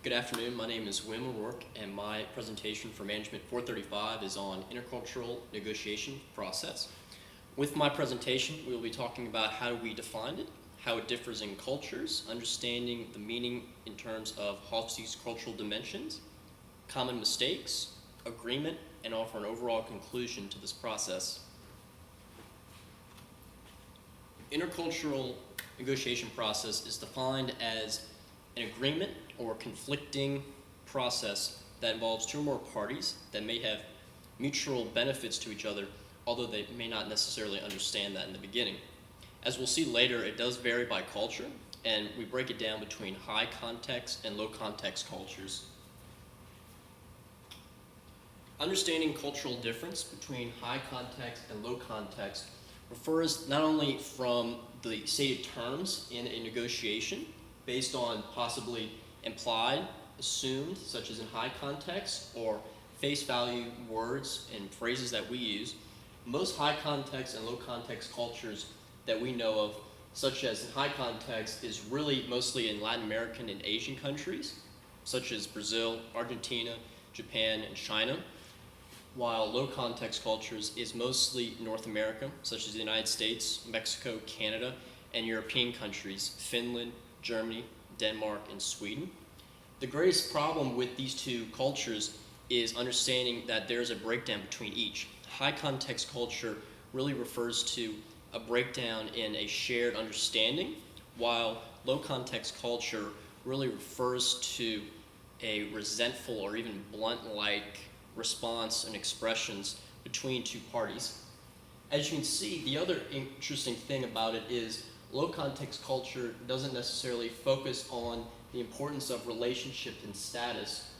Good afternoon, my name is Wim O'Rourke and my presentation for Management 435 is on intercultural negotiation process. With my presentation, we will be talking about how we define it, how it differs in cultures, understanding the meaning in terms of Hofstede's cultural dimensions, common mistakes, agreement, and offer an overall conclusion to this process. Intercultural negotiation process is defined as an agreement or conflicting process that involves two or more parties that may have mutual benefits to each other, although they may not necessarily understand that in the beginning. As we'll see later, it does vary by culture, and we break it down between high context and low context cultures. Understanding cultural difference between high context and low context refers not only from the stated terms in a negotiation based on possibly implied, assumed, such as in high context, or face value words and phrases that we use. Most high context and low context cultures that we know of, such as in high context, is really mostly in Latin American and Asian countries, such as Brazil, Argentina, Japan, and China, while low context cultures is mostly North America, such as the United States, Mexico, Canada, and European countries, Finland, Germany, Denmark, and Sweden. The greatest problem with these two cultures is understanding that there's a breakdown between each. High context culture really refers to a breakdown in a shared understanding, while low context culture really refers to a resentful or even blunt-like response and expressions between two parties. As you can see, the other interesting thing about it is low context culture doesn't necessarily focus on the importance of relationship and status,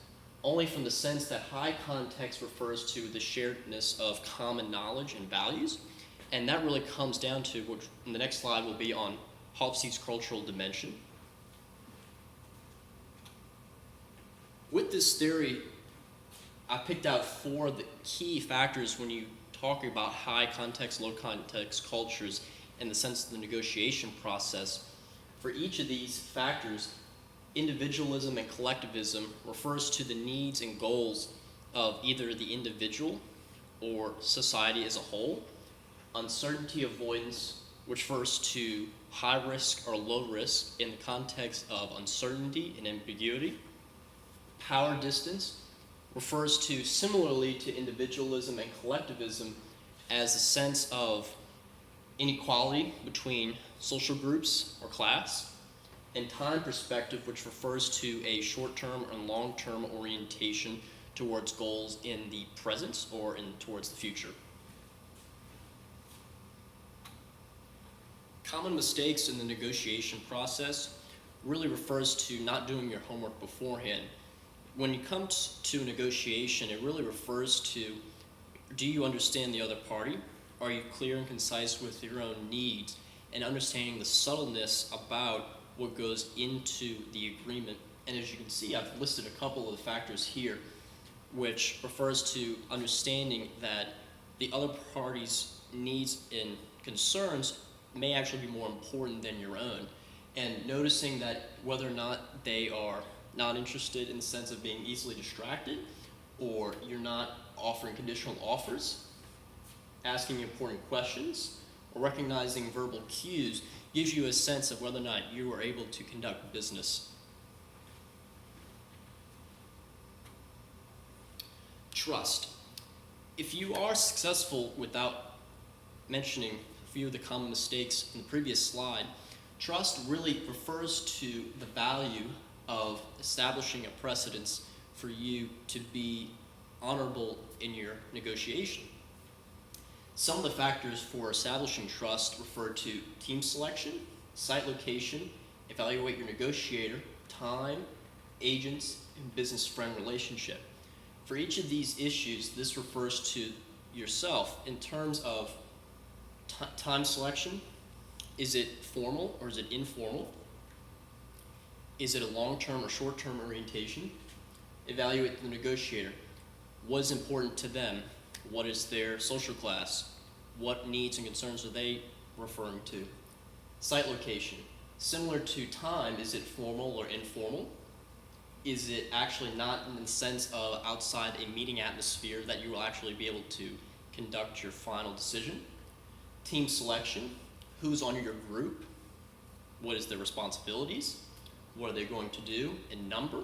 only from the sense that high context refers to the sharedness of common knowledge and values, and that really comes down to, which in the next slide will be on Hofstede's cultural dimension. With this theory, I picked out four of the key factors when you talk about high context, low context cultures in the sense of the negotiation process. For each of these factors, individualism and collectivism refers to the needs and goals of either the individual or society as a whole. Uncertainty avoidance, which refers to high risk or low risk in the context of uncertainty and ambiguity. Power distance refers to, similarly to individualism and collectivism, as a sense of inequality between social groups or class, and time perspective, which refers to a short-term and long-term orientation towards goals in the present or towards the future. Common mistakes in the negotiation process really refers to not doing your homework beforehand. When it comes to negotiation, it really refers to, do you understand the other party? Are you clear and concise with your own needs and understanding the subtleness about what goes into the agreement? And as you can see, I've listed a couple of the factors here, which refers to understanding that the other party's needs and concerns may actually be more important than your own, and noticing that whether or not they are not interested in the sense of being easily distracted, or you're not offering conditional offers, asking important questions, or recognizing verbal cues gives you a sense of whether or not you are able to conduct business. Trust. If you are successful without mentioning a few of the common mistakes in the previous slide, trust really refers to the value of establishing a precedence for you to be honorable in your negotiation. Some of the factors for establishing trust refer to team selection, site location, evaluate your negotiator, time, agents, and business friend relationship. For each of these issues, this refers to yourself in terms of time selection. Is it formal or is it informal? Is it a long-term or short-term orientation? Evaluate the negotiator. What is important to them? What is their social class? What needs and concerns are they referring to? Site location. Similar to time, is it formal or informal? is it actually not in the sense of outside a meeting atmosphere that you will actually be able to conduct your final decision? Team selection, who's on your group, what is their responsibilities, what are they going to do in number?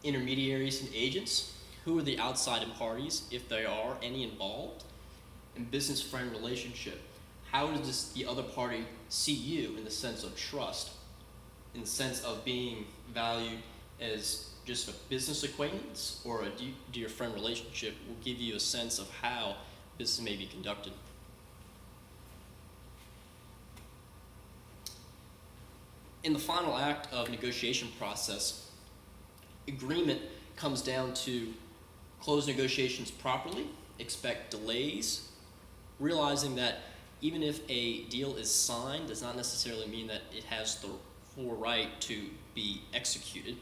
Intermediaries and agents, who are the outside parties, if there are any involved? And business friend relationship, how does the other party see you in the sense of trust, in the sense of being valued as just a business acquaintance, or a dear friend relationship will give you a sense of how business may be conducted. In the final act of negotiation process, agreement comes down to close negotiations properly, expect delays, realizing that even if a deal is signed does not necessarily mean that it has the full right to be executed.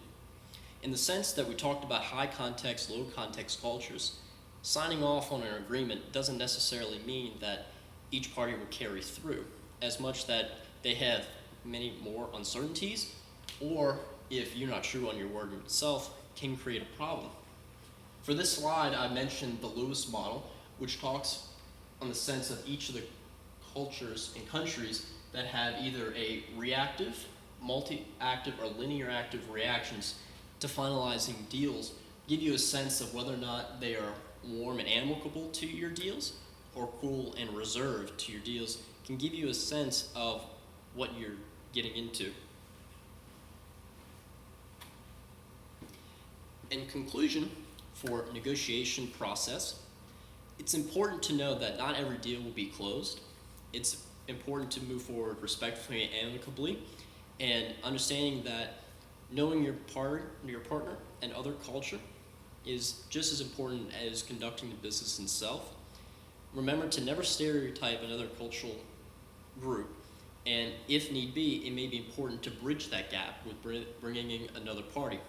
In the sense that we talked about high context, low context cultures, signing off on an agreement doesn't necessarily mean that each party will carry through, as much that they have many more uncertainties, or if you're not true on your word itself, can create a problem. For this slide, I mentioned the Lewis model, which talks on the sense of each of the cultures and countries that have either a reactive, multi-active, or linear active reactions to finalizing deals, give you a sense of whether or not they are warm and amicable to your deals or cool and reserved to your deals, can give you a sense of what you're getting into. In conclusion, for negotiation process, it's important to know that not every deal will be closed. It's important to move forward respectfully and amicably, and understanding that knowing your partner and other culture is just as important as conducting the business itself. Remember to never stereotype another cultural group, and if need be, it may be important to bridge that gap with bringing in another party.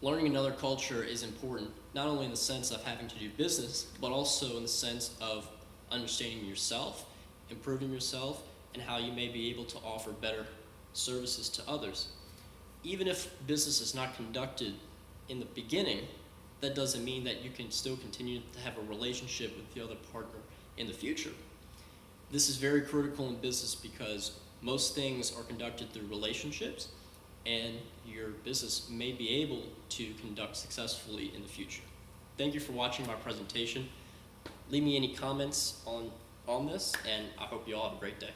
Learning another culture is important, not only in the sense of having to do business, but also in the sense of understanding yourself, improving yourself, and how you may be able to offer better services to others. Even if business is not conducted in the beginning, that doesn't mean that you can still continue to have a relationship with the other partner in the future. This is very critical in business because most things are conducted through relationships, and your business may be able to conduct successfully in the future. Thank you for watching my presentation. Leave me any comments on this, and I hope you all have a great day.